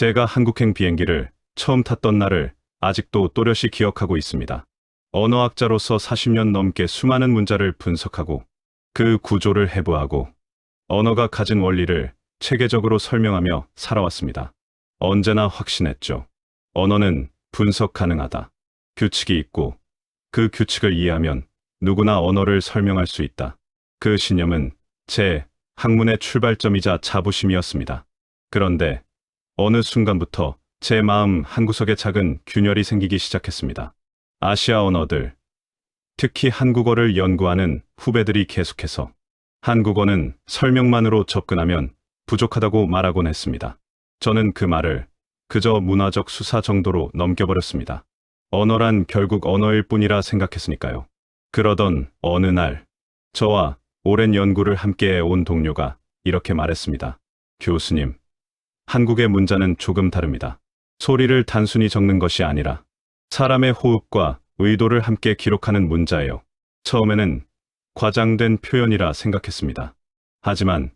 제가 한국행 비행기를 처음 탔던 날을 아직도 또렷이 기억하고 있습니다. 언어학자로서 40년 넘게 수많은 문자를 분석하고 그 구조를 해부하고 언어가 가진 원리를 체계적으로 설명하며 살아왔습니다. 언제나 확신했죠. 언어는 분석 가능하다. 규칙이 있고 그 규칙을 이해하면 누구나 언어를 설명할 수 있다. 그 신념은 제 학문의 출발점이자 자부심이었습니다. 그런데 어느 순간부터 제 마음 한구석에 작은 균열이 생기기 시작했습니다. 아시아 언어들, 특히 한국어를 연구하는 후배들이 계속해서 한국어는 설명만으로 접근하면 부족하다고 말하곤 했습니다. 저는 그 말을 그저 문화적 수사 정도로 넘겨버렸습니다. 언어란 결국 언어일 뿐이라 생각했으니까요. 그러던 어느 날, 저와 오랜 연구를 함께 해온 동료가 이렇게 말했습니다. 교수님, 한국의 문자는 조금 다릅니다. 소리를 단순히 적는 것이 아니라 사람의 호흡과 의도를 함께 기록하는 문자예요. 처음에는 과장된 표현이라 생각했습니다. 하지만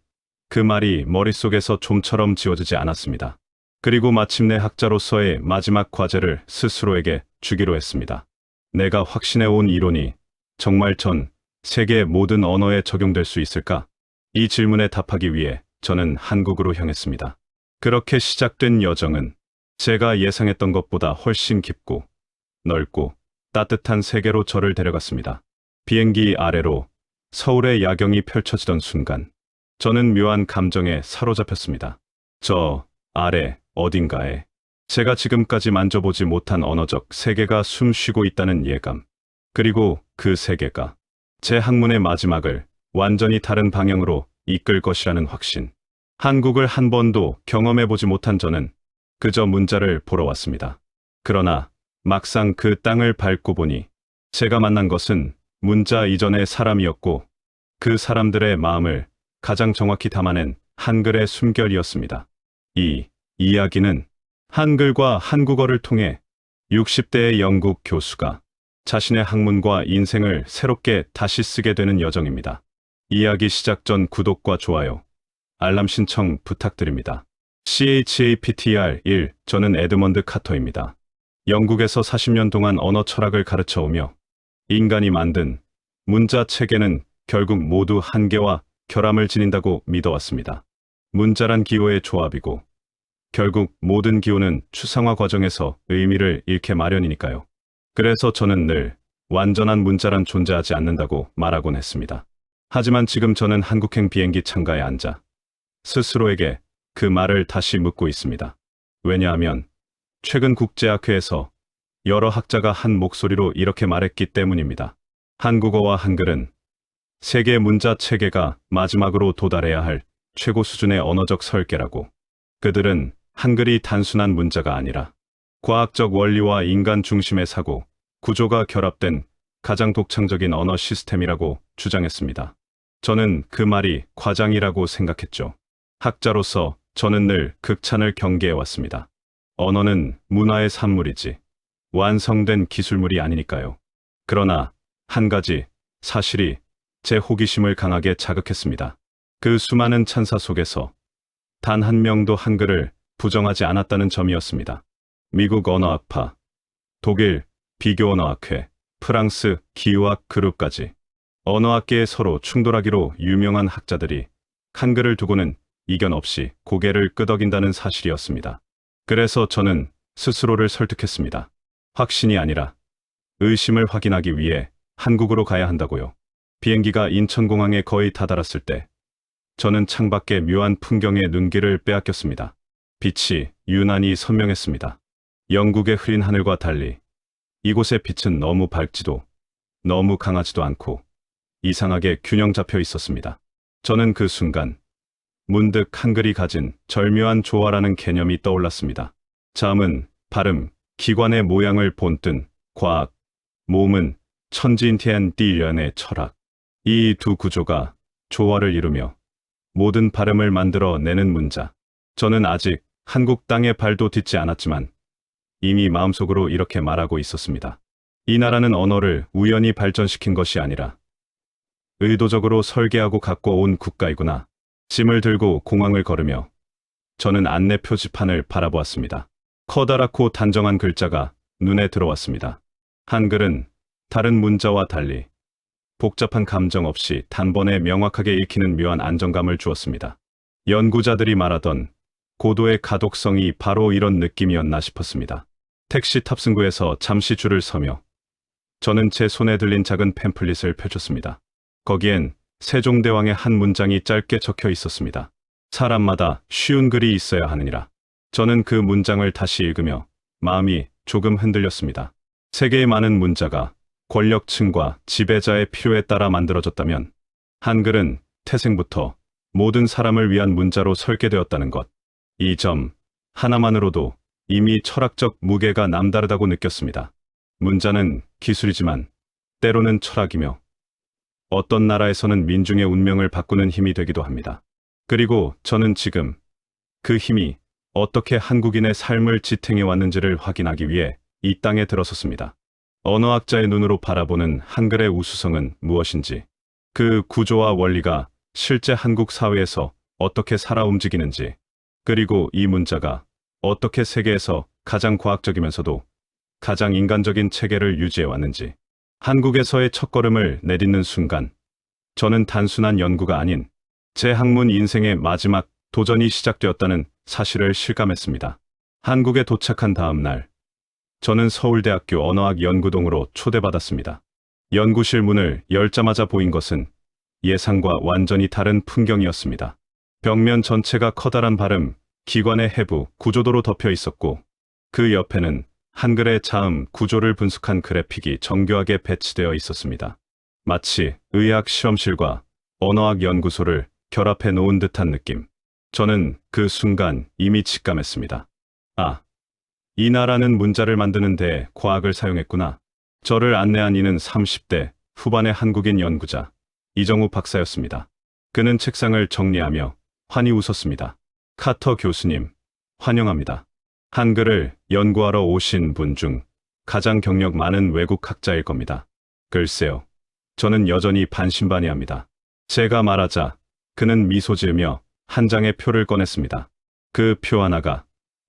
그 말이 머릿속에서 좀처럼 지워지지 않았습니다. 그리고 마침내 학자로서의 마지막 과제를 스스로에게 주기로 했습니다. 내가 확신해온 이론이 정말 전 세계의 모든 언어에 적용될 수 있을까? 이 질문에 답하기 위해 저는 한국으로 향했습니다. 그렇게 시작된 여정은 제가 예상했던 것보다 훨씬 깊고 넓고 따뜻한 세계로 저를 데려갔습니다. 비행기 아래로 서울의 야경이 펼쳐지던 순간, 저는 묘한 감정에 사로잡혔습니다. 저 아래 어딘가에 제가 지금까지 만져보지 못한 언어적 세계가 숨쉬고 있다는 예감, 그리고 그 세계가 제 학문의 마지막을 완전히 다른 방향으로 이끌 것이라는 확신. 한국을 한 번도 경험해보지 못한 저는 그저 문자를 보러 왔습니다. 그러나 막상 그 땅을 밟고 보니 제가 만난 것은 문자 이전의 사람이었고 그 사람들의 마음을 가장 정확히 담아낸 한글의 숨결이었습니다. 이 이야기는 한글과 한국어를 통해 60대의 영국 교수가 자신의 학문과 인생을 새롭게 다시 쓰게 되는 여정입니다. 이야기 시작 전 구독과 좋아요, 알람 신청 부탁드립니다. CHAPTR 1. 저는 에드먼드 카터입니다. 영국에서 40년 동안 언어 철학을 가르쳐오며 인간이 만든 문자 체계는 결국 모두 한계와 결함을 지닌다고 믿어왔습니다. 문자란 기호의 조합이고 결국 모든 기호는 추상화 과정에서 의미를 잃게 마련이니까요. 그래서 저는 늘 완전한 문자란 존재하지 않는다고 말하곤 했습니다. 하지만 지금 저는 한국행 비행기 창가에 앉아 스스로에게 그 말을 다시 묻고 있습니다. 왜냐하면 최근 국제학회에서 여러 학자가 한 목소리로 이렇게 말했기 때문입니다. 한국어와 한글은 세계 문자 체계가 마지막으로 도달해야 할 최고 수준의 언어적 설계라고. 그들은 한글이 단순한 문자가 아니라 과학적 원리와 인간 중심의 사고, 구조가 결합된 가장 독창적인 언어 시스템이라고 주장했습니다. 저는 그 말이 과장이라고 생각했죠. 학자로서 저는 늘 극찬을 경계해왔습니다. 언어는 문화의 산물이지 완성된 기술물이 아니니까요. 그러나 한 가지 사실이 제 호기심을 강하게 자극했습니다. 그 수많은 찬사 속에서 단 한 명도 한글을 부정하지 않았다는 점이었습니다. 미국 언어학파, 독일 비교언어학회, 프랑스 기후학 그룹까지 언어학계에 서로 충돌하기로 유명한 학자들이 한글을 두고는 이견 없이 고개를 끄덕인다는 사실이었습니다. 그래서 저는 스스로를 설득했습니다. 확신이 아니라 의심을 확인하기 위해 한국으로 가야 한다고요. 비행기가 인천공항에 거의 다다랐을 때 저는 창밖의 묘한 풍경에 눈길을 빼앗겼습니다. 빛이 유난히 선명했습니다. 영국의 흐린 하늘과 달리 이곳의 빛은 너무 밝지도 너무 강하지도 않고 이상하게 균형 잡혀 있었습니다. 저는 그 순간 문득 한글이 가진 절묘한 조화라는 개념이 떠올랐습니다. 자음은 발음, 기관의 모양을 본뜬 과학, 모음은 천지인티안디련의 철학. 이 두 구조가 조화를 이루며 모든 발음을 만들어 내는 문자. 저는 아직 한국 땅에 발도 딛지 않았지만 이미 마음속으로 이렇게 말하고 있었습니다. 이 나라는 언어를 우연히 발전시킨 것이 아니라 의도적으로 설계하고 갖고 온 국가이구나. 짐을 들고 공항을 걸으며 저는 안내 표지판을 바라보았습니다. 커다랗고 단정한 글자가 눈에 들어왔습니다. 한글은 다른 문자와 달리 복잡한 감정 없이 단번에 명확하게 읽히는 묘한 안정감을 주었습니다. 연구자들이 말하던 고도의 가독성이 바로 이런 느낌이었나 싶었습니다. 택시 탑승구에서 잠시 줄을 서며 저는 제 손에 들린 작은 팸플릿을 펼쳤습니다. 거기엔 세종대왕의 한 문장이 짧게 적혀 있었습니다. 사람마다 쉬운 글이 있어야 하느니라. 저는 그 문장을 다시 읽으며 마음이 조금 흔들렸습니다. 세계의 많은 문자가 권력층과 지배자의 필요에 따라 만들어졌다면 한글은 태생부터 모든 사람을 위한 문자로 설계되었다는 것. 이 점 하나만으로도 이미 철학적 무게가 남다르다고 느꼈습니다. 문자는 기술이지만 때로는 철학이며 어떤 나라에서는 민중의 운명을 바꾸는 힘이 되기도 합니다. 그리고 저는 지금 그 힘이 어떻게 한국인의 삶을 지탱해 왔는지를 확인하기 위해 이 땅에 들어섰습니다. 언어학자의 눈으로 바라보는 한글의 우수성은 무엇인지, 그 구조와 원리가 실제 한국 사회에서 어떻게 살아 움직이는지, 그리고 이 문자가 어떻게 세계에서 가장 과학적이면서도 가장 인간적인 체계를 유지해 왔는지. 한국에서의 첫걸음을 내딛는 순간, 저는 단순한 연구가 아닌 제 학문 인생의 마지막 도전이 시작되었다는 사실을 실감했습니다. 한국에 도착한 다음 날, 저는 서울대학교 언어학 연구동으로 초대받았습니다. 연구실 문을 열자마자 보인 것은 예상과 완전히 다른 풍경이었습니다. 벽면 전체가 커다란 발음, 기관의 해부, 구조도로 덮여 있었고 그 옆에는 한글의 자음, 구조를 분석한 그래픽이 정교하게 배치되어 있었습니다. 마치 의학 실험실과 언어학 연구소를 결합해 놓은 듯한 느낌. 저는 그 순간 이미 직감했습니다. 아, 이 나라는 문자를 만드는 데 과학을 사용했구나. 저를 안내한 이는 30대 후반의 한국인 연구자 이정우 박사였습니다. 그는 책상을 정리하며 환히 웃었습니다. 카터 교수님, 환영합니다. 한글을 연구하러 오신 분 중 가장 경력 많은 외국 학자일 겁니다. 글쎄요, 저는 여전히 반신반의합니다. 제가 말하자 그는 미소 지으며 한 장의 표를 꺼냈습니다. 그 표 하나가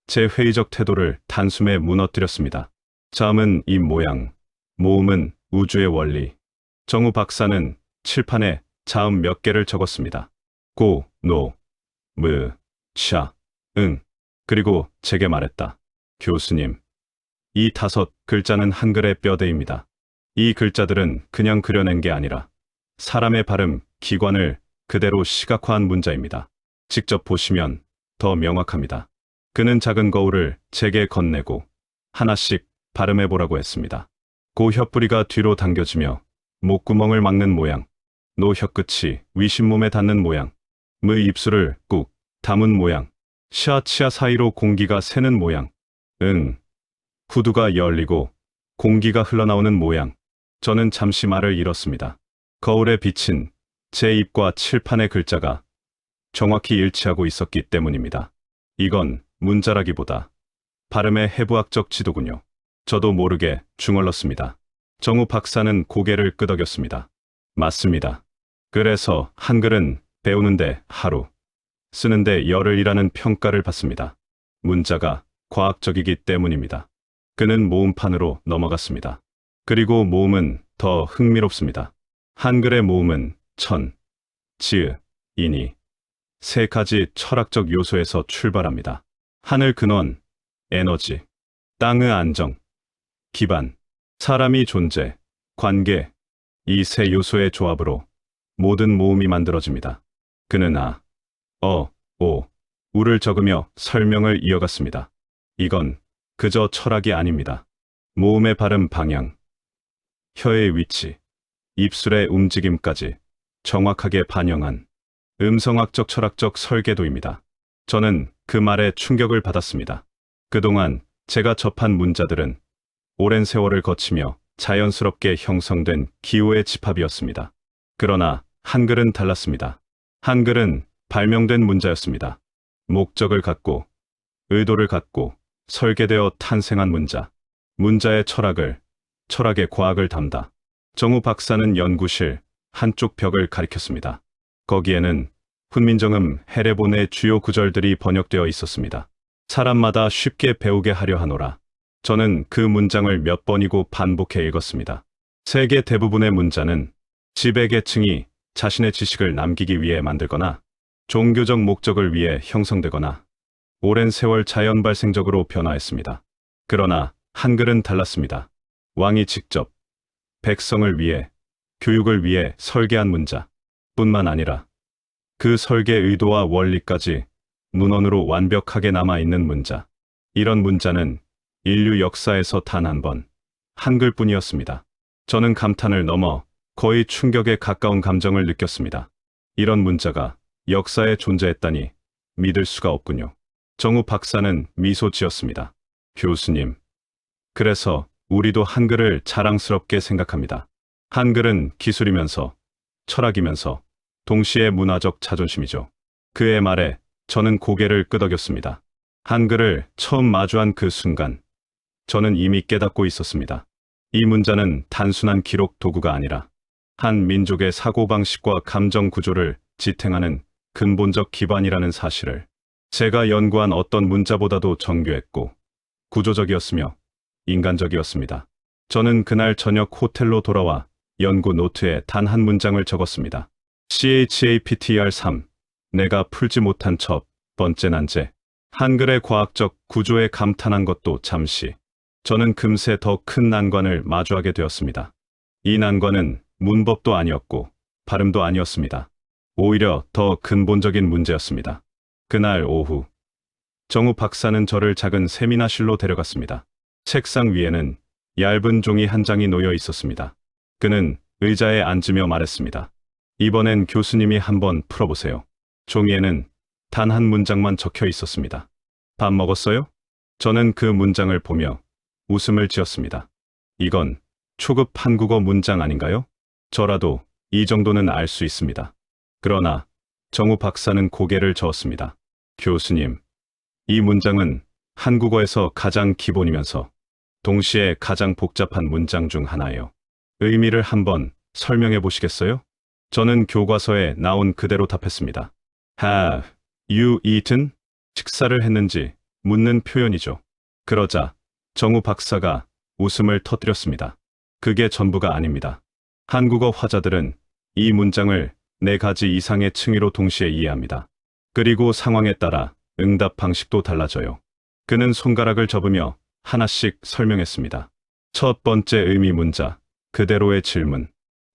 제 회의적 태도를 단숨에 무너뜨렸습니다. 자음은 이 모양, 모음은 우주의 원리. 정우 박사는 칠판에 자음 몇 개를 적었습니다. 고, 노, 무, 샤, 응. 그리고 제게 말했다. 교수님, 이 5글자는 한글의 뼈대입니다. 이 글자들은 그냥 그려낸 게 아니라 사람의 발음, 기관을 그대로 시각화한 문자입니다. 직접 보시면 더 명확합니다. 그는 작은 거울을 제게 건네고 하나씩 발음해보라고 했습니다. 고 혓뿌리가 뒤로 당겨지며 목구멍을 막는 모양, 노 혀끝이 위신몸에 닿는 모양, 무 입술을 꾹 담은 모양, 샤 치아 사이로 공기가 새는 모양, 응, 후두가 열리고 공기가 흘러나오는 모양. 저는 잠시 말을 잃었습니다. 거울에 비친 제 입과 칠판의 글자가 정확히 일치하고 있었기 때문입니다. 이건 문자라기보다 발음의 해부학적 지도군요. 저도 모르게 중얼렀습니다. 정우 박사는 고개를 끄덕였습니다. 맞습니다. 그래서 한글은 배우는데 하루, 쓰는데 열흘이라는 평가를 받습니다. 문자가 과학적이기 때문입니다. 그는 모음판으로 넘어갔습니다. 그리고 모음은 더 흥미롭습니다. 한글의 모음은 천, 지읒, 인이 세 가지 철학적 요소에서 출발합니다. 하늘 근원, 에너지, 땅의 안정, 기반, 사람이 존재, 관계, 이 세 요소의 조합으로 모든 모음이 만들어집니다. 그는 아, 어, 오, 우를 적으며 설명을 이어갔습니다. 이건 그저 철학이 아닙니다. 모음의 발음 방향, 혀의 위치, 입술의 움직임까지 정확하게 반영한 음성학적 철학적 설계도입니다. 저는 그 말에 충격을 받았습니다. 그동안 제가 접한 문자들은 오랜 세월을 거치며 자연스럽게 형성된 기호의 집합이었습니다. 그러나 한글은 달랐습니다. 한글은 발명된 문자였습니다. 목적을 갖고, 의도를 갖고 설계되어 탄생한 문자. 문자의 철학을, 철학의 과학을 담다. 정우 박사는 연구실 한쪽 벽을 가리켰습니다. 거기에는 훈민정음, 해례본의 주요 구절들이 번역되어 있었습니다. 사람마다 쉽게 배우게 하려 하노라. 저는 그 문장을 몇 번이고 반복해 읽었습니다. 세계 대부분의 문자는 지배계층이 자신의 지식을 남기기 위해 만들거나 종교적 목적을 위해 형성되거나 오랜 세월 자연 발생적으로 변화했습니다. 그러나 한글은 달랐습니다. 왕이 직접 백성을 위해, 교육을 위해 설계한 문자 뿐만 아니라 그 설계 의도와 원리까지 문헌으로 완벽하게 남아있는 문자. 이런 문자는 인류 역사에서 단 한 번, 한글뿐이었습니다. 저는 감탄을 넘어 거의 충격에 가까운 감정을 느꼈습니다. 이런 문자가 역사에 존재했다니 믿을 수가 없군요. 정우 박사는 미소 지었습니다. 교수님, 그래서 우리도 한글을 자랑스럽게 생각합니다. 한글은 기술이면서 철학이면서 동시에 문화적 자존심이죠. 그의 말에 저는 고개를 끄덕였습니다. 한글을 처음 마주한 그 순간, 저는 이미 깨닫고 있었습니다. 이 문자는 단순한 기록 도구가 아니라 한 민족의 사고방식과 감정 구조를 지탱하는 근본적 기반이라는 사실을, 제가 연구한 어떤 문자보다도 정교했고 구조적이었으며 인간적이었습니다. 저는 그날 저녁 호텔로 돌아와 연구 노트에 단 한 문장을 적었습니다. CHAPTR3. 내가 풀지 못한 첫 번째 난제. 한글의 과학적 구조에 감탄한 것도 잠시. 저는 금세 더 큰 난관을 마주하게 되었습니다. 이 난관은 문법도 아니었고 발음도 아니었습니다. 오히려 더 근본적인 문제였습니다. 그날 오후, 정우 박사는 저를 작은 세미나실로 데려갔습니다. 책상 위에는 얇은 종이 한 장이 놓여 있었습니다. 그는 의자에 앉으며 말했습니다. 이번엔 교수님이 한번 풀어보세요. 종이에는 단 한 문장만 적혀 있었습니다. 밥 먹었어요? 저는 그 문장을 보며 웃음을 지었습니다. 이건 초급 한국어 문장 아닌가요? 저라도 이 정도는 알 수 있습니다. 그러나 정우 박사는 고개를 저었습니다. 교수님, 이 문장은 한국어에서 가장 기본이면서 동시에 가장 복잡한 문장 중 하나예요. 의미를 한번 설명해 보시겠어요? 저는 교과서에 나온 그대로 답했습니다. Have you eaten? 식사를 했는지 묻는 표현이죠. 그러자 정우 박사가 웃음을 터뜨렸습니다. 그게 전부가 아닙니다. 한국어 화자들은 이 문장을 4가지 이상의 층위로 동시에 이해합니다. 그리고 상황에 따라 응답 방식도 달라져요. 그는 손가락을 접으며 하나씩 설명했습니다. 첫 번째 의미 문자, 그대로의 질문.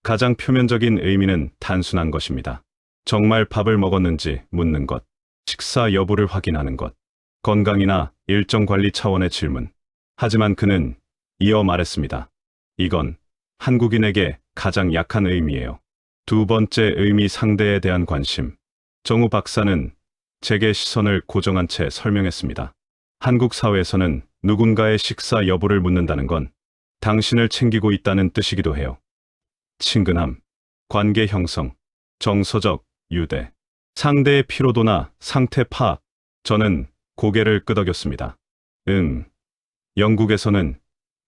가장 표면적인 의미는 단순한 것입니다. 정말 밥을 먹었는지 묻는 것, 식사 여부를 확인하는 것, 건강이나 일정 관리 차원의 질문. 하지만 그는 이어 말했습니다. 이건 한국인에게 가장 약한 의미예요. 두 번째 의미 상대에 대한 관심. 정우 박사는 제게 시선을 고정한 채 설명했습니다. 한국 사회에서는 누군가의 식사 여부를 묻는다는 건 당신을 챙기고 있다는 뜻이기도 해요. 친근함, 관계 형성, 정서적 유대, 상대의 피로도나 상태 파악. 저는 고개를 끄덕였습니다. 영국에서는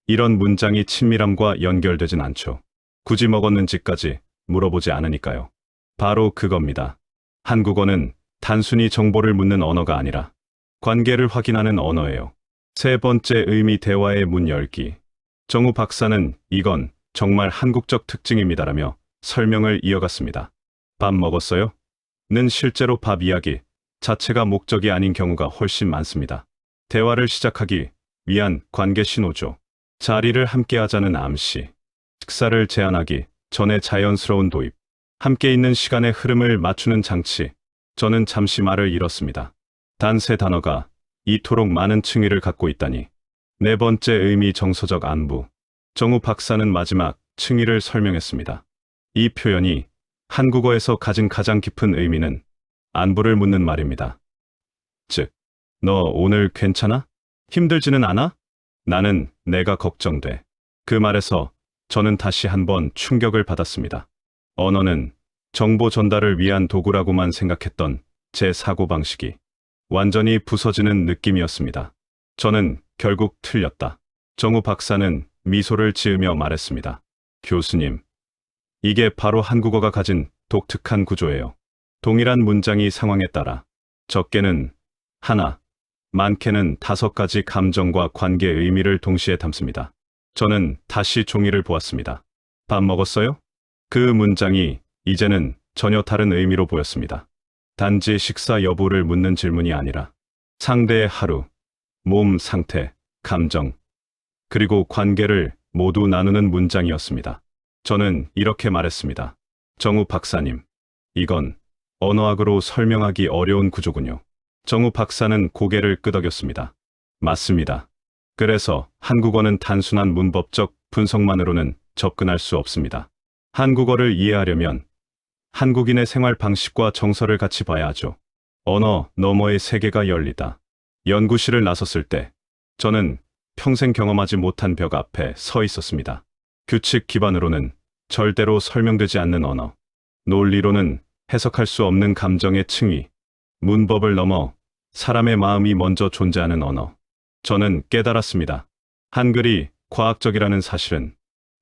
이런 문장이 친밀함과 연결되진 않죠. 굳이 먹었는지까지 물어보지 않으니까요. 바로 그겁니다. 한국어는 단순히 정보를 묻는 언어가 아니라 관계를 확인하는 언어예요. 세 번째 의미 대화의 문 열기. 정우 박사는 이건 정말 한국적 특징입니다라며 설명을 이어갔습니다. 밥 먹었어요? 는 실제로 밥 이야기 자체가 목적이 아닌 경우가 훨씬 많습니다. 대화를 시작하기 위한 관계 신호죠. 자리를 함께 하자는 암시, 식사를 제안하기 전에 자연스러운 도입, 함께 있는 시간의 흐름을 맞추는 장치. 저는 잠시 말을 잃었습니다. 단 3단어가 이토록 많은 층위를 갖고 있다니. 네 번째 의미 정서적 안부. 정우 박사는 마지막 층위를 설명했습니다. 이 표현이 한국어에서 가진 가장 깊은 의미는 안부를 묻는 말입니다. 즉, 너 오늘 괜찮아? 힘들지는 않아? 나는 내가 걱정돼. 그 말에서 저는 다시 한번 충격을 받았습니다. 언어는 정보 전달을 위한 도구라고만 생각했던 제 사고방식이 완전히 부서지는 느낌이었습니다. 저는 결국 틀렸다. 정우 박사는 미소를 지으며 말했습니다. 교수님, 이게 바로 한국어가 가진 독특한 구조예요. 동일한 문장이 상황에 따라 적게는 하나, 많게는 5가지 감정과 관계의 의미를 동시에 담습니다. 저는 다시 종이를 보았습니다. 밥 먹었어요? 그 문장이 이제는 전혀 다른 의미로 보였습니다. 단지 식사 여부를 묻는 질문이 아니라 상대의 하루, 몸 상태, 감정, 그리고 관계를 모두 나누는 문장이었습니다. 저는 이렇게 말했습니다. 정우 박사님, 이건 언어학으로 설명하기 어려운 구조군요. 정우 박사는 고개를 끄덕였습니다. 맞습니다. 그래서 한국어는 단순한 문법적 분석만으로는 접근할 수 없습니다. 한국어를 이해하려면 한국인의 생활 방식과 정서를 같이 봐야 하죠. 언어 너머의 세계가 열리다. 연구실을 나섰을 때 저는 평생 경험하지 못한 벽 앞에 서 있었습니다. 규칙 기반으로는 절대로 설명되지 않는 언어, 논리로는 해석할 수 없는 감정의 층위, 문법을 넘어 사람의 마음이 먼저 존재하는 언어. 저는 깨달았습니다. 한글이 과학적이라는 사실은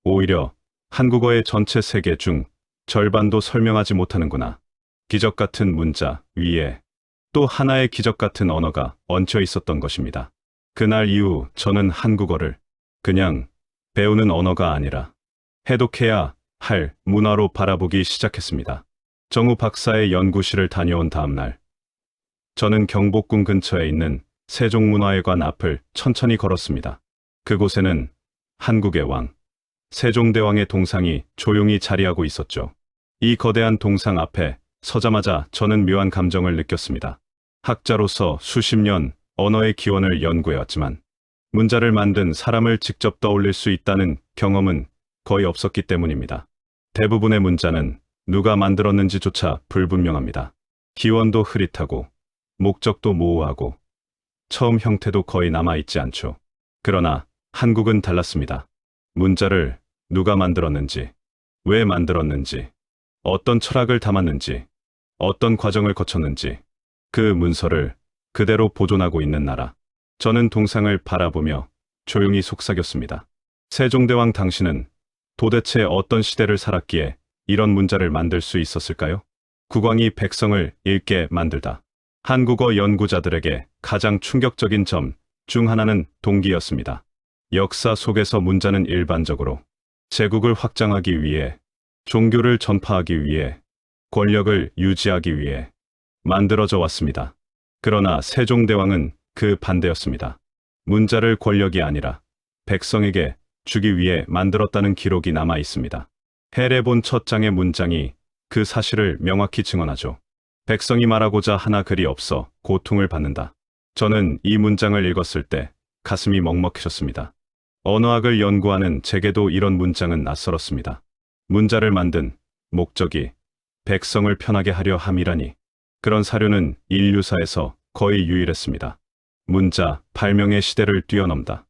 오히려 한국어의 전체 세계 중 절반도 설명하지 못하는구나. 기적 같은 문자 위에 또 하나의 기적 같은 언어가 얹혀 있었던 것입니다. 그날 이후 저는 한국어를 그냥 배우는 언어가 아니라 해독해야 할 문화로 바라보기 시작했습니다. 정우 박사의 연구실을 다녀온 다음 날, 저는 경복궁 근처에 있는 세종문화회관 앞을 천천히 걸었습니다. 그곳에는 한국의 왕, 세종대왕의 동상이 조용히 자리하고 있었죠. 이 거대한 동상 앞에 서자마자 저는 묘한 감정을 느꼈습니다. 학자로서 수십 년 언어의 기원을 연구해왔지만 문자를 만든 사람을 직접 떠올릴 수 있다는 경험은 거의 없었기 때문입니다. 대부분의 문자는 누가 만들었는지조차 불분명합니다. 기원도 흐릿하고 목적도 모호하고 처음 형태도 거의 남아있지 않죠. 그러나 한국은 달랐습니다. 문자를 누가 만들었는지, 왜 만들었는지, 어떤 철학을 담았는지, 어떤 과정을 거쳤는지 그 문서를 그대로 보존하고 있는 나라. 저는 동상을 바라보며 조용히 속삭였습니다. 세종대왕 당신은 도대체 어떤 시대를 살았기에 이런 문자를 만들 수 있었을까요? 국왕이 백성을 읽게 만들다. 한국어 연구자들에게 가장 충격적인 점 중 하나는 동기였습니다. 역사 속에서 문자는 일반적으로 제국을 확장하기 위해, 종교를 전파하기 위해, 권력을 유지하기 위해 만들어져 왔습니다. 그러나 세종대왕은 그 반대였습니다. 문자를 권력이 아니라 백성에게 주기 위해 만들었다는 기록이 남아 있습니다. 해례본 첫 장의 문장이 그 사실을 명확히 증언하죠. 백성이 말하고자 하나 글이 없어 고통을 받는다. 저는 이 문장을 읽었을 때 가슴이 먹먹해졌습니다. 언어학을 연구하는 제게도 이런 문장은 낯설었습니다. 문자를 만든 목적이 백성을 편하게 하려 함이라니. 그런 사료는 인류사에서 거의 유일했습니다. 문자 발명의 시대를 뛰어넘다.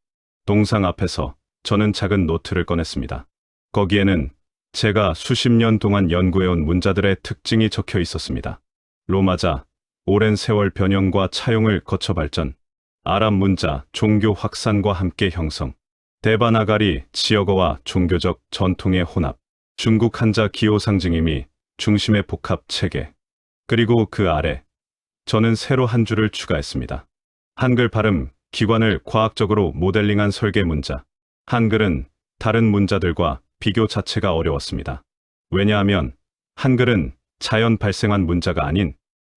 동상 앞에서 저는 작은 노트를 꺼냈습니다. 거기에는 제가 수십 년 동안 연구해온 문자들의 특징이 적혀 있었습니다. 로마자, 오랜 세월 변형과 차용을 거쳐 발전. 아랍 문자, 종교 확산과 함께 형성. 데바나가리, 지역어와 종교적 전통의 혼합. 중국 한자 기호 상징임이 중심의 복합 체계. 그리고 그 아래 저는 새로 한 줄을 추가했습니다. 한글 발음, 기관을 과학적으로 모델링한 설계 문자. 한글은 다른 문자들과 비교 자체가 어려웠습니다. 왜냐하면 한글은 자연 발생한 문자가 아닌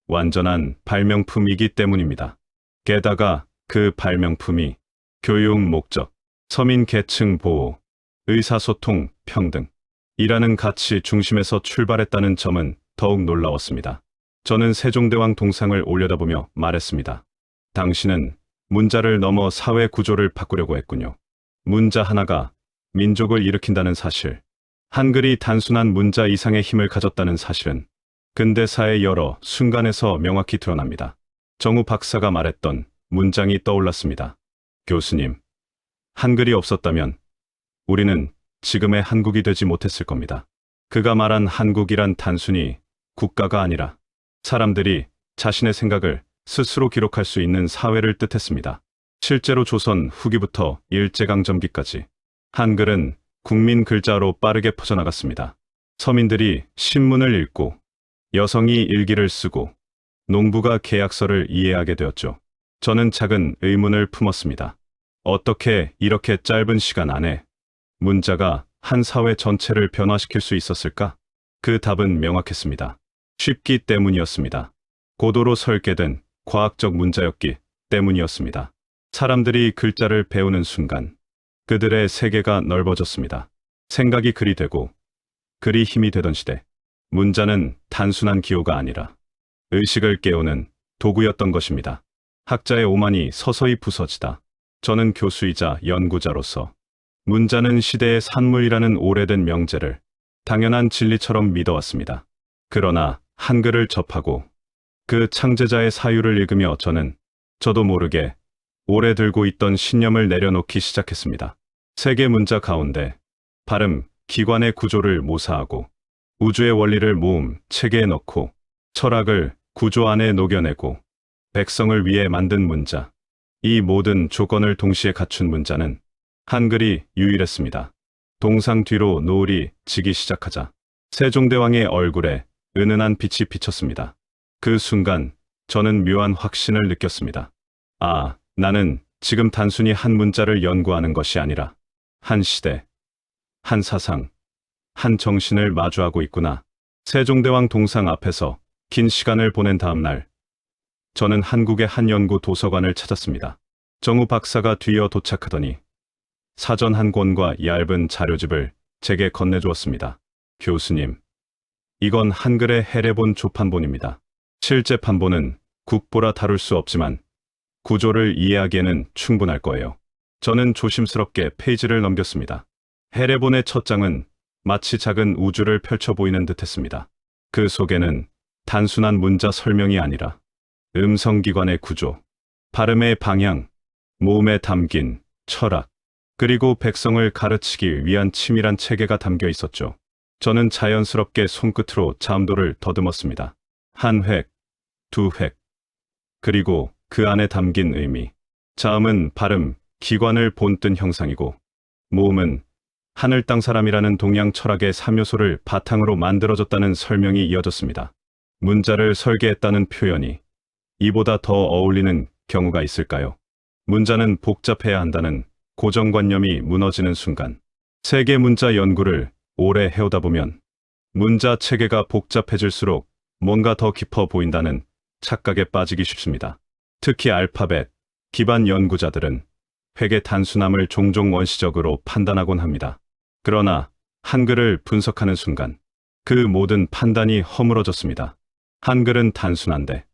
완전한 발명품이기 때문입니다. 게다가 그 발명품이 교육 목적, 서민 계층 보호, 의사소통, 평등, 이라는 가치 중심에서 출발했다는 점은 더욱 놀라웠습니다. 저는 세종대왕 동상을 올려다보며 말했습니다. 당신은 문자를 넘어 사회 구조를 바꾸려고 했군요. 문자 하나가 민족을 일으킨다는 사실, 한글이 단순한 문자 이상의 힘을 가졌다는 사실은 근대사의 여러 순간에서 명확히 드러납니다. 정우 박사가 말했던 문장이 떠올랐습니다. 교수님, 한글이 없었다면 우리는 지금의 한국이 되지 못했을 겁니다. 그가 말한 한국이란 단순히 국가가 아니라 사람들이 자신의 생각을 스스로 기록할 수 있는 사회를 뜻했습니다. 실제로 조선 후기부터 일제강점기까지 한글은 국민 글자로 빠르게 퍼져나갔습니다. 서민들이 신문을 읽고 여성이 일기를 쓰고 농부가 계약서를 이해하게 되었죠. 저는 작은 의문을 품었습니다. 어떻게 이렇게 짧은 시간 안에 문자가 한 사회 전체를 변화시킬 수 있었을까? 그 답은 명확했습니다. 쉽기 때문이었습니다. 고도로 설계된 과학적 문자였기 때문이었습니다. 사람들이 글자를 배우는 순간 그들의 세계가 넓어졌습니다. 생각이 글이 되고 글이 힘이 되던 시대. 문자는 단순한 기호가 아니라 의식을 깨우는 도구였던 것입니다. 학자의 오만이 서서히 부서지다. 저는 교수이자 연구자로서 문자는 시대의 산물이라는 오래된 명제를 당연한 진리처럼 믿어왔습니다. 그러나 한글을 접하고 그 창제자의 사유를 읽으며 저도 모르게 오래 들고 있던 신념을 내려놓기 시작했습니다. 세계 문자 가운데 발음, 기관의 구조를 모사하고 우주의 원리를 모음, 체계에 넣고 철학을 구조 안에 녹여내고 백성을 위해 만든 문자. 이 모든 조건을 동시에 갖춘 문자는 한글이 유일했습니다. 동상 뒤로 노을이 지기 시작하자 세종대왕의 얼굴에 은은한 빛이 비쳤습니다. 그 순간 저는 묘한 확신을 느꼈습니다. 아, 나는 지금 단순히 한 문자를 연구하는 것이 아니라 한 시대, 한 사상, 한 정신을 마주하고 있구나. 세종대왕 동상 앞에서 긴 시간을 보낸 다음 날, 저는 한국의 한 연구 도서관을 찾았습니다. 정우 박사가 뒤이어 도착하더니 사전 한 권과 얇은 자료집을 제게 건네주었습니다. 교수님, 이건 한글의 해례본 조판본입니다. 실제 판본은 국보라 다룰 수 없지만 구조를 이해하기에는 충분할 거예요. 저는 조심스럽게 페이지를 넘겼습니다. 해례본의 첫 장은 마치 작은 우주를 펼쳐 보이는 듯했습니다. 그 속에는 단순한 문자 설명이 아니라 음성기관의 구조, 발음의 방향, 모음에 담긴 철학, 그리고 백성을 가르치기 위한 치밀한 체계가 담겨 있었죠. 저는 자연스럽게 손끝으로 자음도를 더듬었습니다. 한 획, 두 획, 그리고 그 안에 담긴 의미. 자음은 발음, 기관을 본뜬 형상이고, 모음은 하늘 땅 사람이라는 동양 철학의 3요소를 바탕으로 만들어졌다는 설명이 이어졌습니다. 문자를 설계했다는 표현이 이보다 더 어울리는 경우가 있을까요? 문자는 복잡해야 한다는 고정관념이 무너지는 순간, 세계 문자 연구를 오래 해오다 보면 문자 체계가 복잡해질수록 뭔가 더 깊어 보인다는 착각에 빠지기 쉽습니다. 특히 알파벳 기반 연구자들은 획의 단순함을 종종 원시적으로 판단하곤 합니다. 그러나 한글을 분석하는 순간 그 모든 판단이 허물어졌습니다. 한글은 단순한데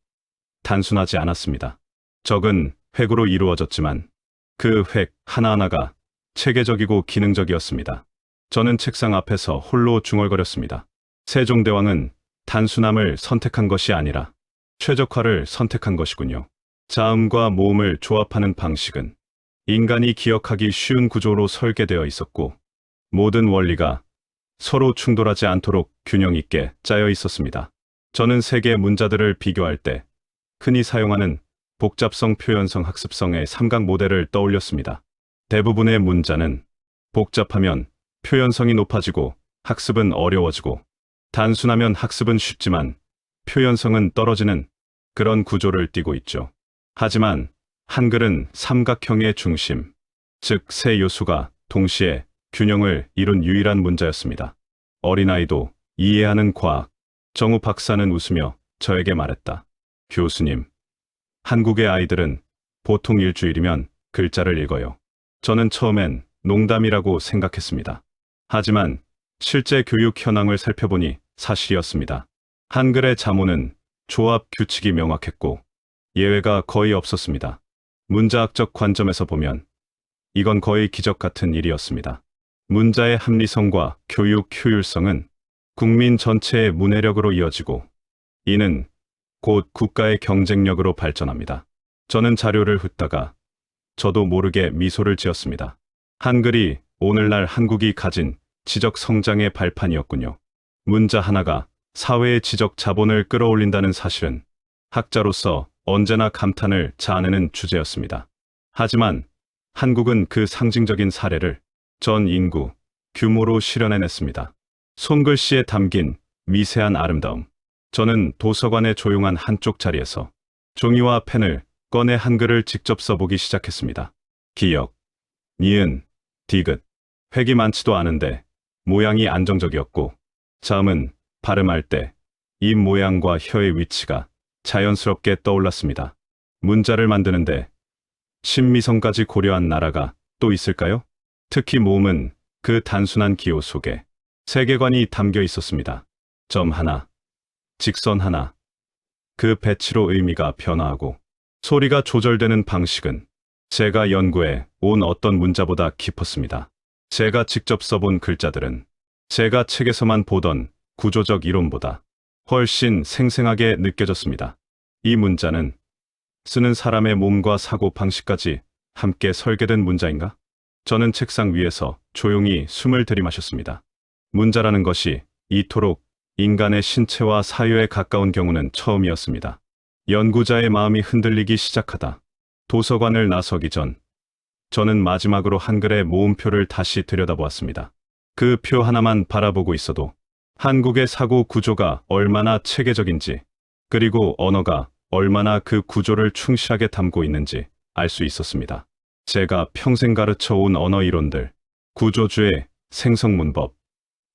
단순하지 않았습니다. 적은 획으로 이루어졌지만 그 획 하나하나가 체계적이고 기능적이었습니다. 저는 책상 앞에서 홀로 중얼거렸습니다. 세종대왕은 단순함을 선택한 것이 아니라 최적화를 선택한 것이군요. 자음과 모음을 조합하는 방식은 인간이 기억하기 쉬운 구조로 설계되어 있었고, 모든 원리가 서로 충돌하지 않도록 균형 있게 짜여 있었습니다. 저는 세계 문자들을 비교할 때 흔히 사용하는 복잡성 표현성 학습성의 삼각 모델을 떠올렸습니다. 대부분의 문자는 복잡하면 표현성이 높아지고 학습은 어려워지고, 단순하면 학습은 쉽지만 표현성은 떨어지는 그런 구조를 띠고 있죠. 하지만 한글은 삼각형의 중심, 즉 세 요소가 동시에 균형을 이룬 유일한 문자였습니다. 어린아이도 이해하는 과학. 정우 박사는 웃으며 저에게 말했다. 교수님, 한국의 아이들은 보통 일주일이면 글자를 읽어요. 저는 처음엔 농담이라고 생각했습니다. 하지만 실제 교육 현황을 살펴보니 사실이었습니다. 한글의 자모는 조합 규칙이 명확했고 예외가 거의 없었습니다. 문자학적 관점에서 보면 이건 거의 기적 같은 일이었습니다. 문자의 합리성과 교육 효율성은 국민 전체의 문해력으로 이어지고, 이는 곧 국가의 경쟁력으로 발전합니다. 저는 자료를 훑다가 저도 모르게 미소를 지었습니다. 한글이 오늘날 한국이 가진 지적 성장의 발판이었군요. 문자 하나가 사회의 지적 자본을 끌어올린다는 사실은 학자로서 언제나 감탄을 자아내는 주제였습니다. 하지만 한국은 그 상징적인 사례를 전 인구 규모로 실현해냈습니다. 손글씨에 담긴 미세한 아름다움, 저는 도서관의 조용한 한쪽 자리에서 종이와 펜을 꺼내 한글을 직접 써보기 시작했습니다. 기역, 니은, 디귿, 획이 많지도 않은데 모양이 안정적이었고 자음은 발음할 때 입 모양과 혀의 위치가 자연스럽게 떠올랐습니다. 문자를 만드는데 신미성까지 고려한 나라가 또 있을까요? 특히 모음은 그 단순한 기호 속에 세계관이 담겨 있었습니다. 점 하나, 직선 하나, 그 배치로 의미가 변화하고 소리가 조절되는 방식은 제가 연구해 온 어떤 문자보다 깊었습니다. 제가 직접 써본 글자들은 제가 책에서만 보던 구조적 이론보다 훨씬 생생하게 느껴졌습니다. 이 문자는 쓰는 사람의 몸과 사고 방식까지 함께 설계된 문자인가? 저는 책상 위에서 조용히 숨을 들이마셨습니다. 문자라는 것이 이토록 인간의 신체와 사유에 가까운 경우는 처음이었습니다. 연구자의 마음이 흔들리기 시작하다 도서관을 나서기 전 저는 마지막으로 한글의 모음표를 다시 들여다보았습니다. 그 표 하나만 바라보고 있어도 한국의 사고 구조가 얼마나 체계적인지 그리고 언어가 얼마나 그 구조를 충실하게 담고 있는지 알 수 있었습니다. 제가 평생 가르쳐 온 언어 이론들, 구조주의, 생성문법,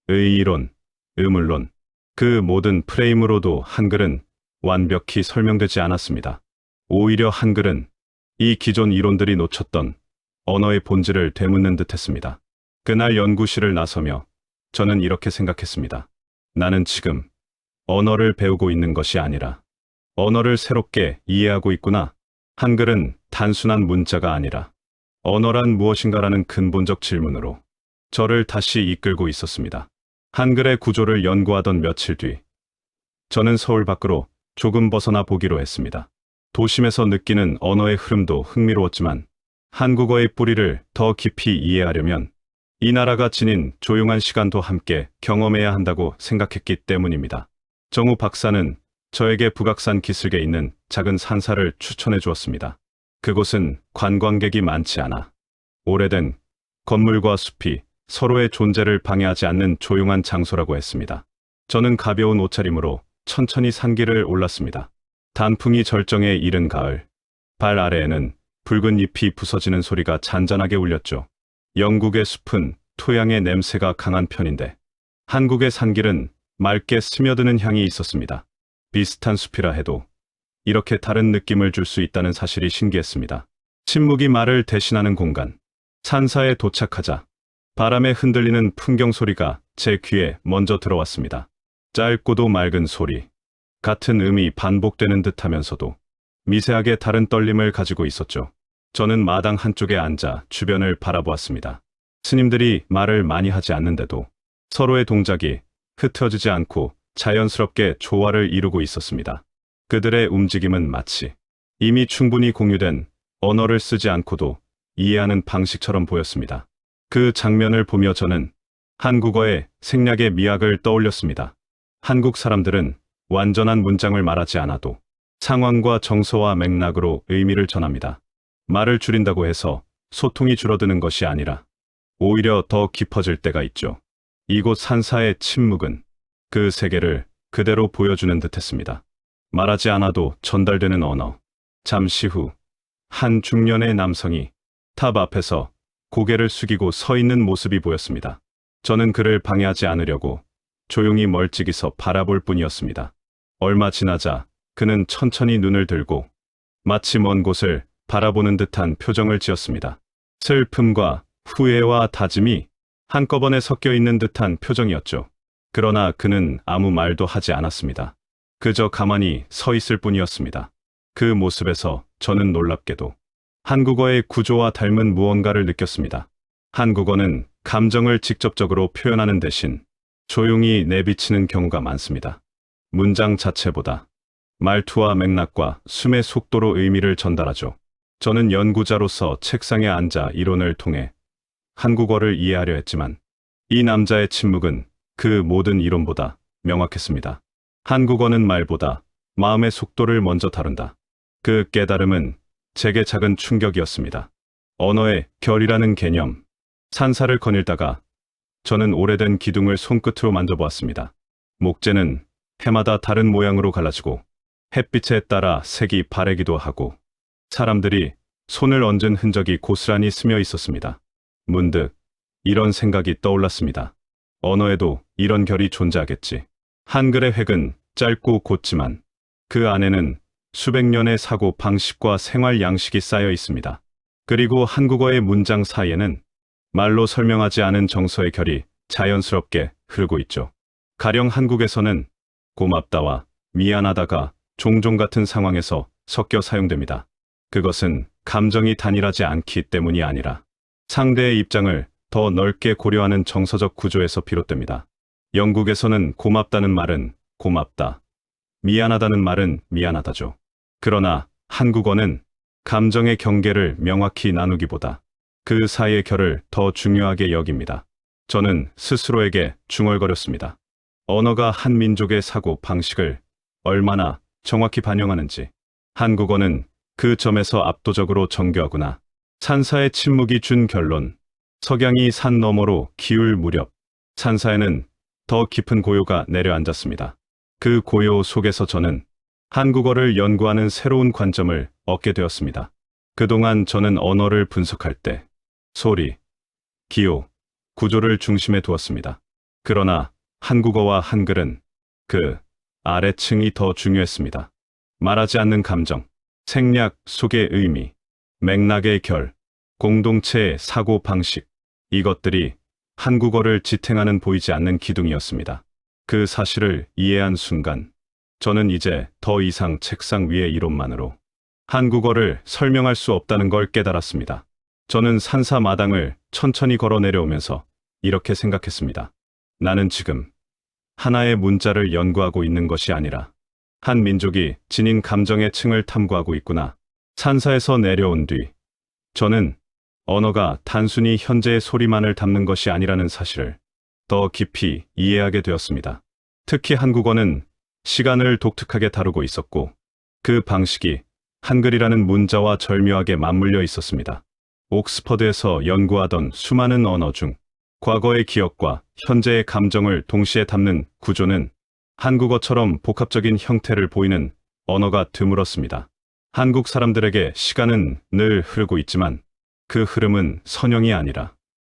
의이론, 의문론, 그 모든 프레임으로도 한글은 완벽히 설명되지 않았습니다. 오히려 한글은 이 기존 이론들이 놓쳤던 언어의 본질을 되묻는 듯했습니다. 그날 연구실을 나서며 저는 이렇게 생각했습니다. 나는 지금 언어를 배우고 있는 것이 아니라 언어를 새롭게 이해하고 있구나. 한글은 단순한 문자가 아니라 언어란 무엇인가라는 근본적 질문으로 저를 다시 이끌고 있었습니다. 한글의 구조를 연구하던 며칠 뒤 저는 서울 밖으로 조금 벗어나 보기로 했습니다. 도심에서 느끼는 언어의 흐름도 흥미로웠지만 한국어의 뿌리를 더 깊이 이해하려면 이 나라가 지닌 조용한 시간도 함께 경험해야 한다고 생각했기 때문입니다. 정우 박사는 저에게 북악산 기슭에 있는 작은 산사를 추천해 주었습니다. 그곳은 관광객이 많지 않아 오래된 건물과 숲이 서로의 존재를 방해하지 않는 조용한 장소라고 했습니다. 저는 가벼운 옷차림으로 천천히 산길을 올랐습니다. 단풍이 절정에 이른 가을, 발 아래에는 붉은 잎이 부서지는 소리가 잔잔하게 울렸죠. 영국의 숲은 토양의 냄새가 강한 편인데 한국의 산길은 맑게 스며드는 향이 있었습니다. 비슷한 숲이라 해도 이렇게 다른 느낌을 줄 수 있다는 사실이 신기했습니다. 침묵이 말을 대신하는 공간. 산사에 도착하자 바람에 흔들리는 풍경 소리가 제 귀에 먼저 들어왔습니다. 짧고도 맑은 소리. 같은 음이 반복되는 듯하면서도 미세하게 다른 떨림을 가지고 있었죠. 저는 마당 한쪽에 앉아 주변을 바라보았습니다. 스님들이 말을 많이 하지 않는데도 서로의 동작이 흩어지지 않고 자연스럽게 조화를 이루고 있었습니다. 그들의 움직임은 마치 이미 충분히 공유된 언어를 쓰지 않고도 이해하는 방식처럼 보였습니다. 그 장면을 보며 저는 한국어의 생략의 미학을 떠올렸습니다. 한국 사람들은 완전한 문장을 말하지 않아도 상황과 정서와 맥락으로 의미를 전합니다. 말을 줄인다고 해서 소통이 줄어드는 것이 아니라 오히려 더 깊어질 때가 있죠. 이곳 산사의 침묵은 그 세계를 그대로 보여주는 듯했습니다. 말하지 않아도 전달되는 언어. 잠시 후 한 중년의 남성이 탑 앞에서 고개를 숙이고 서 있는 모습이 보였습니다. 저는 그를 방해하지 않으려고 조용히 멀찍이 서 바라볼 뿐이었습니다. 얼마 지나자 그는 천천히 눈을 들고 마치 먼 곳을 바라보는 듯한 표정을 지었습니다. 슬픔과 후회와 다짐이 한꺼번에 섞여 있는 듯한 표정이었죠. 그러나 그는 아무 말도 하지 않았습니다. 그저 가만히 서 있을 뿐이었습니다. 그 모습에서 저는 놀랍게도 한국어의 구조와 닮은 무언가를 느꼈습니다. 한국어는 감정을 직접적으로 표현하는 대신 조용히 내비치는 경우가 많습니다. 문장 자체보다 말투와 맥락과 숨의 속도로 의미를 전달하죠. 저는 연구자로서 책상에 앉아 이론을 통해 한국어를 이해하려 했지만 이 남자의 침묵은 그 모든 이론보다 명확했습니다. 한국어는 말보다 마음의 속도를 먼저 다룬다. 그 깨달음은 제게 작은 충격이었습니다. 언어의 결이라는 개념. 산사를 거닐다가 저는 오래된 기둥을 손끝으로 만져보았습니다. 목재는 해마다 다른 모양으로 갈라지고 햇빛에 따라 색이 바래기도 하고 사람들이 손을 얹은 흔적이 고스란히 스며 있었습니다. 문득 이런 생각이 떠올랐습니다. 언어에도 이런 결이 존재하겠지. 한글의 획은 짧고 곧지만 그 안에는 수백 년의 사고 방식과 생활 양식이 쌓여 있습니다. 그리고 한국어의 문장 사이에는 말로 설명하지 않은 정서의 결이 자연스럽게 흐르고 있죠. 가령 한국에서는 고맙다와 미안하다가 종종 같은 상황에서 섞여 사용됩니다. 그것은 감정이 단일하지 않기 때문이 아니라 상대의 입장을 더 넓게 고려하는 정서적 구조에서 비롯됩니다. 영국에서는 고맙다는 말은 고맙다, 미안하다는 말은 미안하다죠. 그러나 한국어는 감정의 경계를 명확히 나누기보다 그 사이의 결을 더 중요하게 여깁니다. 저는 스스로에게 중얼거렸습니다. 언어가 한 민족의 사고 방식을 얼마나 정확히 반영하는지, 한국어는 그 점에서 압도적으로 정교하구나. 산사의 침묵이 준 결론. 석양이 산 너머로 기울 무렵 산사에는 더 깊은 고요가 내려앉았습니다. 그 고요 속에서 저는 한국어를 연구하는 새로운 관점을 얻게 되었습니다. 그동안 저는 언어를 분석할 때 소리, 기호, 구조를 중심에 두었습니다. 그러나 한국어와 한글은 그 아래층이 더 중요했습니다. 말하지 않는 감정, 생략 속의 의미, 맥락의 결, 공동체의 사고 방식, 이것들이 한국어를 지탱하는 보이지 않는 기둥이었습니다. 그 사실을 이해한 순간 저는 이제 더 이상 책상 위의 이론만으로 한국어를 설명할 수 없다는 걸 깨달았습니다. 저는 산사 마당을 천천히 걸어 내려오면서 이렇게 생각했습니다. 나는 지금 하나의 문자를 연구하고 있는 것이 아니라 한 민족이 지닌 감정의 층을 탐구하고 있구나. 산사에서 내려온 뒤 저는 언어가 단순히 현재의 소리만을 담는 것이 아니라는 사실을 더 깊이 이해하게 되었습니다. 특히 한국어는 시간을 독특하게 다루고 있었고 그 방식이 한글이라는 문자와 절묘하게 맞물려 있었습니다. 옥스퍼드에서 연구하던 수많은 언어 중 과거의 기억과 현재의 감정을 동시에 담는 구조는 한국어처럼 복합적인 형태를 보이는 언어가 드물었습니다. 한국 사람들에게 시간은 늘 흐르고 있지만 그 흐름은 선형이 아니라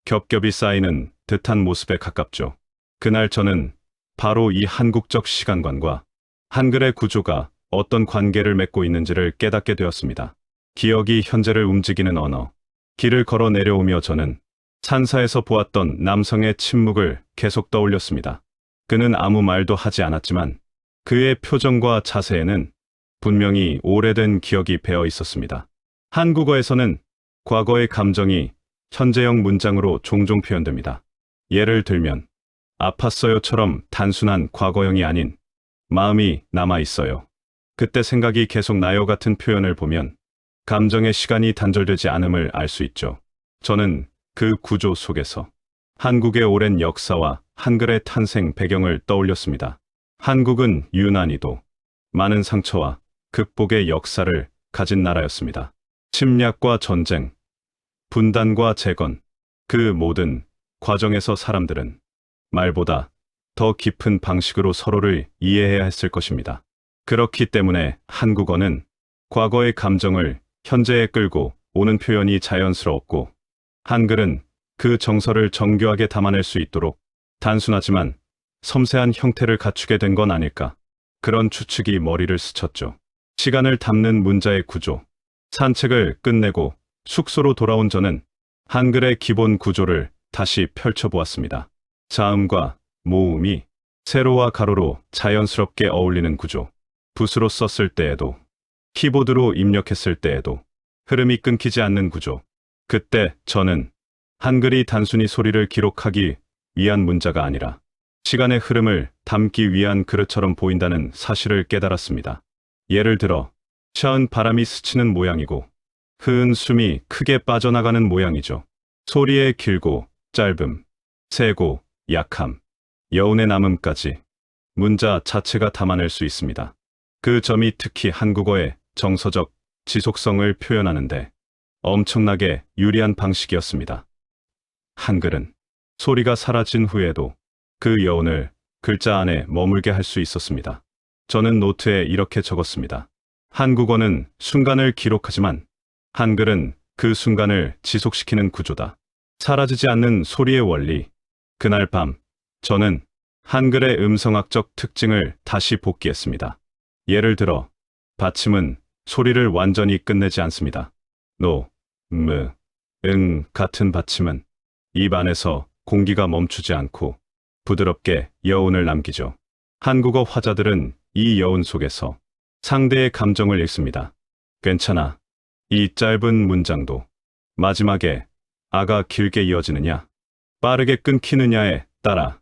겹겹이 쌓이는 듯한 모습에 가깝죠. 그날 저는 바로 이 한국적 시간관과 한글의 구조가 어떤 관계를 맺고 있는지를 깨닫게 되었습니다. 기억이 현재를 움직이는 언어. 길을 걸어 내려오며 저는 산사에서 보았던 남성의 침묵을 계속 떠올렸습니다. 그는 아무 말도 하지 않았지만 그의 표정과 자세에는 분명히 오래된 기억이 배어 있었습니다. 한국어에서는 과거의 감정이 현재형 문장으로 종종 표현됩니다. 예를 들면 아팠어요처럼 단순한 과거형이 아닌 마음이 남아있어요. 그때 생각이 계속 나요 같은 표현을 보면 감정의 시간이 단절되지 않음을 알 수 있죠. 저는 그 구조 속에서 한국의 오랜 역사와 한글의 탄생 배경을 떠올렸습니다. 한국은 유난히도 많은 상처와 극복의 역사를 가진 나라였습니다. 침략과 전쟁, 분단과 재건, 그 모든 과정에서 사람들은 말보다 더 깊은 방식으로 서로를 이해해야 했을 것입니다. 그렇기 때문에 한국어는 과거의 감정을 현재에 끌고 오는 표현이 자연스러웠고 한글은 그 정서를 정교하게 담아낼 수 있도록 단순하지만 섬세한 형태를 갖추게 된 건 아닐까. 그런 추측이 머리를 스쳤죠. 시간을 담는 문자의 구조. 산책을 끝내고 숙소로 돌아온 저는 한글의 기본 구조를 다시 펼쳐보았습니다. 자음과 모음이 세로와 가로로 자연스럽게 어울리는 구조. 붓으로 썼을 때에도 키보드로 입력했을 때에도 흐름이 끊기지 않는 구조. 그때 저는 한글이 단순히 소리를 기록하기 위한 문자가 아니라 시간의 흐름을 담기 위한 그릇처럼 보인다는 사실을 깨달았습니다. 예를 들어 차은 바람이 스치는 모양이고 흐은 숨이 크게 빠져나가는 모양이죠. 소리의 길고 짧음, 세고 약함, 여운의 남음까지 문자 자체가 담아낼 수 있습니다. 그 점이 특히 한국어의 정서적 지속성을 표현하는데 엄청나게 유리한 방식이었습니다. 한글은 소리가 사라진 후에도 그 여운을 글자 안에 머물게 할 수 있었습니다. 저는 노트에 이렇게 적었습니다. 한국어는 순간을 기록하지만 한글은 그 순간을 지속시키는 구조다. 사라지지 않는 소리의 원리. 그날 밤, 저는 한글의 음성학적 특징을 다시 복기했습니다. 예를 들어, 받침은 소리를 완전히 끝내지 않습니다. 노, 무, 응 같은 받침은 입 안에서 공기가 멈추지 않고 부드럽게 여운을 남기죠. 한국어 화자들은 이 여운 속에서 상대의 감정을 읽습니다. 괜찮아. 이 짧은 문장도 마지막에 아가 길게 이어지느냐, 빠르게 끊기느냐에 따라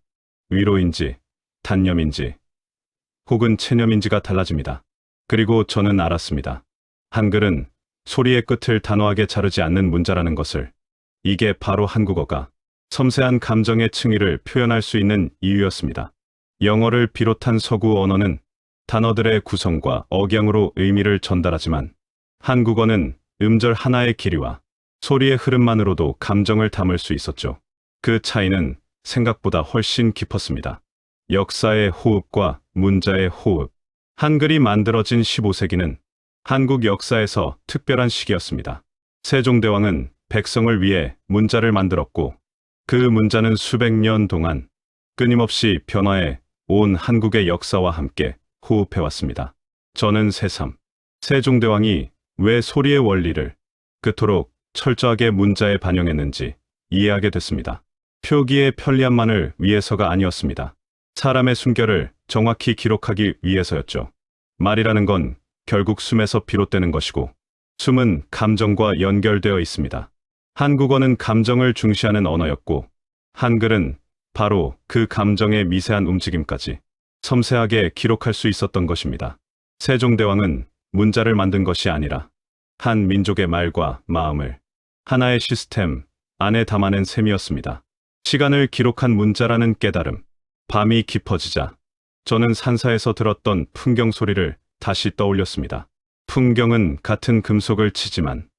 위로인지, 단념인지, 혹은 체념인지가 달라집니다. 그리고 저는 알았습니다. 한글은 소리의 끝을 단호하게 자르지 않는 문자라는 것을. 이게 바로 한국어가 섬세한 감정의 층위를 표현할 수 있는 이유였습니다. 영어를 비롯한 서구 언어는 단어들의 구성과 억양으로 의미를 전달하지만 한국어는 음절 하나의 길이와 소리의 흐름만으로도 감정을 담을 수 있었죠. 그 차이는 생각보다 훨씬 깊었습니다. 역사의 호흡과 문자의 호흡. 한글이 만들어진 15세기는 한국 역사에서 특별한 시기였습니다. 세종대왕은 백성을 위해 문자를 만들었고 그 문자는 수백 년 동안 끊임없이 변화해 온 한국의 역사와 함께 호흡해왔습니다. 저는 새삼 세종대왕이 왜 소리의 원리를 그토록 철저하게 문자에 반영했는지 이해하게 됐습니다. 표기의 편리함만을 위해서가 아니었습니다. 사람의 숨결을 정확히 기록하기 위해서였죠. 말이라는 건 결국 숨에서 비롯되는 것이고 숨은 감정과 연결되어 있습니다. 한국어는 감정을 중시하는 언어였고 한글은 바로 그 감정의 미세한 움직임까지 섬세하게 기록할 수 있었던 것입니다. 세종대왕은 문자를 만든 것이 아니라 한 민족의 말과 마음을 하나의 시스템 안에 담아낸 셈이었습니다. 시간을 기록한 문자라는 깨달음. 밤이 깊어지자 저는 산사에서 들었던 풍경 소리를 다시 떠올렸습니다. 풍경은 같은 금속을 치지만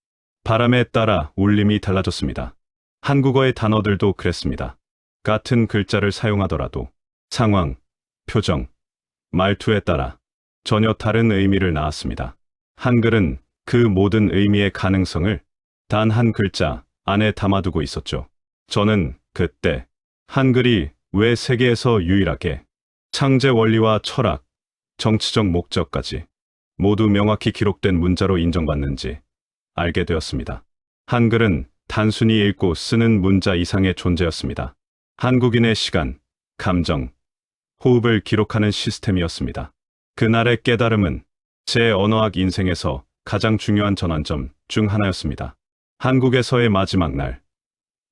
바람에 따라 울림이 달라졌습니다. 한국어의 단어들도 그랬습니다. 같은 글자를 사용하더라도 상황, 표정, 말투에 따라 전혀 다른 의미를 낳았습니다. 한글은 그 모든 의미의 가능성을 단 한 글자 안에 담아두고 있었죠. 저는 그때 한글이 왜 세계에서 유일하게 창제 원리와 철학, 정치적 목적까지 모두 명확히 기록된 문자로 인정받는지 알게 되었습니다. 한글은 단순히 읽고 쓰는 문자 이상의 존재였습니다. 한국인의 시간, 감정, 호흡을 기록하는 시스템이었습니다. 그날의 깨달음은 제 언어학 인생에서 가장 중요한 전환점 중 하나였습니다. 한국에서의 마지막 날,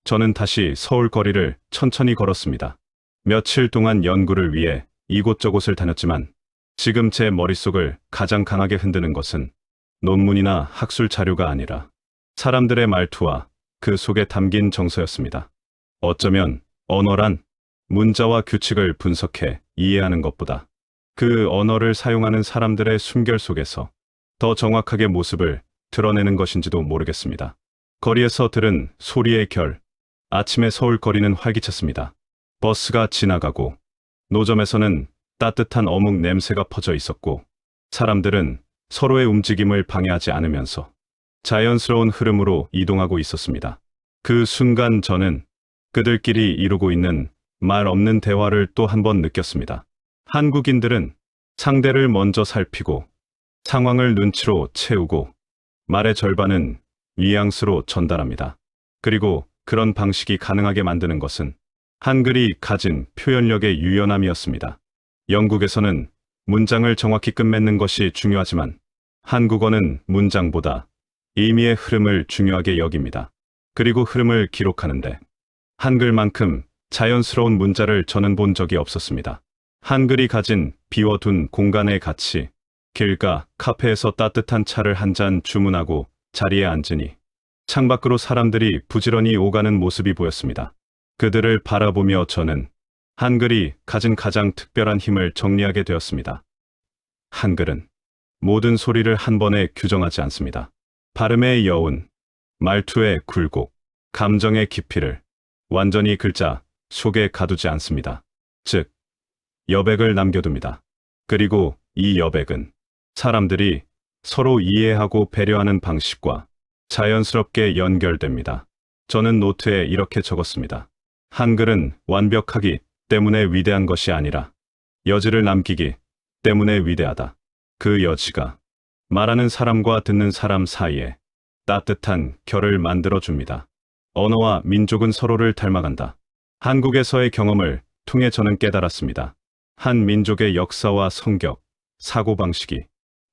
저는 다시 서울 거리를 천천히 걸었습니다. 며칠 동안 연구를 위해 이곳저곳을 다녔지만 지금 제 머릿속을 가장 강하게 흔드는 것은 논문이나 학술 자료가 아니라 사람들의 말투와 그 속에 담긴 정서였습니다. 어쩌면 언어란 문자와 규칙을 분석해 이해하는 것보다 그 언어를 사용하는 사람들의 숨결 속에서 더 정확하게 모습을 드러내는 것인지도 모르겠습니다. 거리에서 들은 소리의 결. 아침의 서울 거리는 활기찼습니다. 버스가 지나가고 노점에서는 따뜻한 어묵 냄새가 퍼져 있었고 사람들은 서로의 움직임을 방해하지 않으면서 자연스러운 흐름으로 이동하고 있었습니다. 그 순간 저는 그들끼리 이루고 있는 말 없는 대화를 또 한 번 느꼈습니다. 한국인들은 상대를 먼저 살피고 상황을 눈치로 채우고 말의 절반은 뉘앙스로 전달합니다. 그리고 그런 방식이 가능하게 만드는 것은 한글이 가진 표현력의 유연함이었습니다. 영국에서는 문장을 정확히 끝맺는 것이 중요하지만 한국어는 문장보다 의미의 흐름을 중요하게 여깁니다. 그리고 흐름을 기록하는데 한글만큼 자연스러운 문자를 저는 본 적이 없었습니다. 한글이 가진 비워둔 공간의 가치. 길가, 카페에서 따뜻한 차를 한 잔 주문하고 자리에 앉으니 창밖으로 사람들이 부지런히 오가는 모습이 보였습니다. 그들을 바라보며 저는 한글이 가진 가장 특별한 힘을 정리하게 되었습니다. 한글은 모든 소리를 한 번에 규정하지 않습니다. 발음의 여운, 말투의 굴곡, 감정의 깊이를 완전히 글자 속에 가두지 않습니다. 즉, 여백을 남겨둡니다. 그리고 이 여백은 사람들이 서로 이해하고 배려하는 방식과 자연스럽게 연결됩니다. 저는 노트에 이렇게 적었습니다. 한글은 완벽하기 때문에 위대한 것이 아니라 여지를 남기기 때문에 위대하다. 그 여지가 말하는 사람과 듣는 사람 사이에 따뜻한 결을 만들어줍니다. 언어와 민족은 서로를 닮아간다. 한국에서의 경험을 통해 저는 깨달았습니다. 한 민족의 역사와 성격, 사고방식이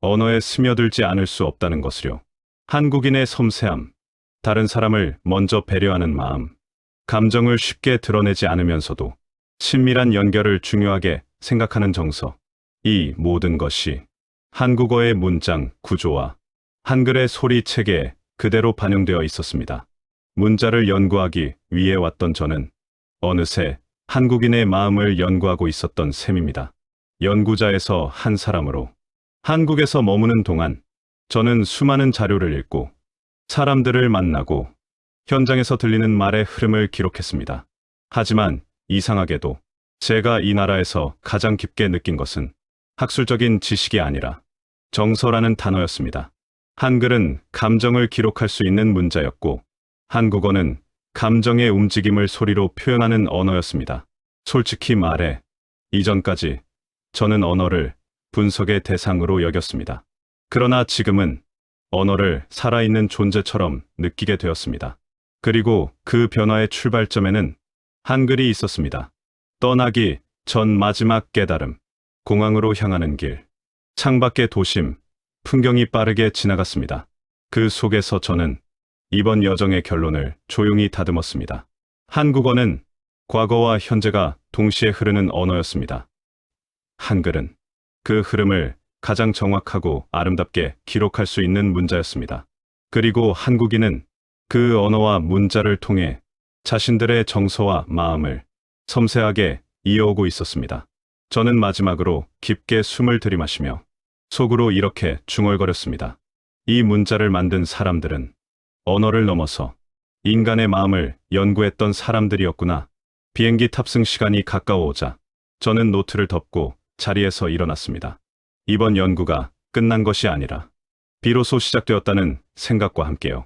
언어에 스며들지 않을 수 없다는 것을요. 한국인의 섬세함, 다른 사람을 먼저 배려하는 마음, 감정을 쉽게 드러내지 않으면서도 친밀한 연결을 중요하게 생각하는 정서, 이 모든 것이 한국어의 문장 구조와 한글의 소리 체계에 그대로 반영되어 있었습니다. 문자를 연구하기 위해 왔던 저는 어느새 한국인의 마음을 연구하고 있었던 셈입니다. 연구자에서 한 사람으로 한국에서 머무는 동안 저는 수많은 자료를 읽고 사람들을 만나고 현장에서 들리는 말의 흐름을 기록했습니다. 하지만 이상하게도 제가 이 나라에서 가장 깊게 느낀 것은 학술적인 지식이 아니라 정서라는 단어였습니다. 한글은 감정을 기록할 수 있는 문자였고 한국어는 감정의 움직임을 소리로 표현하는 언어였습니다. 솔직히 말해 이전까지 저는 언어를 분석의 대상으로 여겼습니다. 그러나 지금은 언어를 살아있는 존재처럼 느끼게 되었습니다. 그리고 그 변화의 출발점에는 한글이 있었습니다. 떠나기 전 마지막 깨달음, 공항으로 향하는 길, 창밖의 도심, 풍경이 빠르게 지나갔습니다. 그 속에서 저는 이번 여정의 결론을 조용히 다듬었습니다. 한국어는 과거와 현재가 동시에 흐르는 언어였습니다. 한글은 그 흐름을 가장 정확하고 아름답게 기록할 수 있는 문자였습니다. 그리고 한국인은 그 언어와 문자를 통해 자신들의 정서와 마음을 섬세하게 이어오고 있었습니다. 저는 마지막으로 깊게 숨을 들이마시며 속으로 이렇게 중얼거렸습니다. 이 문자를 만든 사람들은 언어를 넘어서 인간의 마음을 연구했던 사람들이었구나. 비행기 탑승 시간이 가까워오자 저는 노트를 덮고 자리에서 일어났습니다. 이번 연구가 끝난 것이 아니라 비로소 시작되었다는 생각과 함께요.